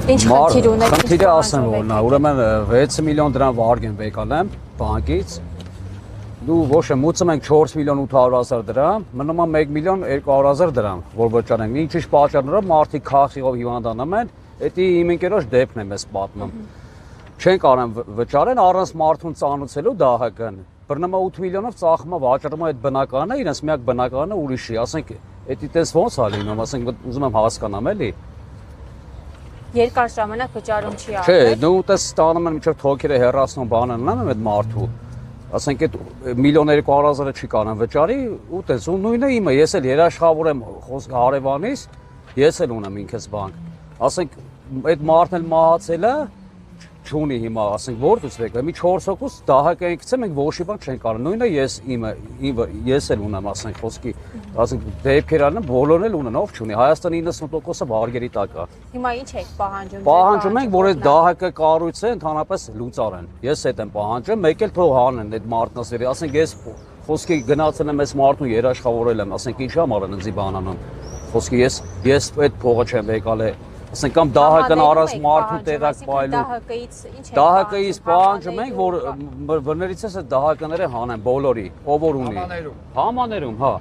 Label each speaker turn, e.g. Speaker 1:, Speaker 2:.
Speaker 1: Ինչ խնդիր ունեք։
Speaker 2: Խնդիրը ասեմ որ նա ուրեմն 6 միլիոն դրամ վարկ եմ վեկալեմ բանկից։ Դու ոչ եմ ուծում ենք 4 միլիոն 800,000 դրամ, մնում է 1 միլիոն 200,000 դրամ, որ վճարենք։ Ինչ պատճառներով մարդիկ քախիղով հիվանդանում են, դա իմ ընկերոջ դեպքն է մեզ պատմում։ Չեն կարող վճարեն առանց մարդուն ծանուցելու դահակն։ Բռնում է 8 միլիոնով ծախում է վաճառում է այդ բնականը, իրենց միակ բնականը ուրիշի, ասենք, դա տես ոնց է լինում, ասենք ուզում եմ հասկանամ էլի։
Speaker 1: Երկար ժամանակ վճարում չի
Speaker 2: արվել։ Չէ,
Speaker 1: արվել։
Speaker 2: դու տես ստանում են մինչև թոքերը հեռացնում բանը նման այդ մարդու։ Ասենք այդ 1,200,000-ը չի կարող վճարի, ու տես ու նույնը իմը, ես էլ երաշխավոր եմ խոսք հարևանից, ես էլ ունեմ ինքս բանկ։ Ասենք այդ մարդն էլ մահացել է, չունի հիմա, ասենք որտուց վեկա, մի 4 հոգուց դահակը ենք գցել, մենք ոչի բան չենք կարող։ Նույնը ես էլ ունեմ, ասենք խոսքի, ասենք դեպքեր ալն բոլորն էլ ունեն, ով չունի։ Հայաստանի 90%-ը վարգերի տակ է։
Speaker 1: Հիմա ինչ եք պահանջում։
Speaker 2: Պահանջում ենք, որ այդ դահակը կառույցը ընդհանրապես լուծարեն։ Ես այդ եմ պահանջում, մեկ էլ թող հանեն այդ մարտնասերի, ասենք ես խոսքի գնացել եմ այս մարդուն երաշխավորել եմ, ասենք ինչի համար են ինձ բան անում։ Խոսքի ես այդ փողը չեմ եկալ է ասենք կամ դահակն առանց մարդու տեղակ պայելու։ Դահակից պահանջում ենք, որ բներից էս դահակները հանեն բոլորի, ով որ ունի։ Համաներում, հա։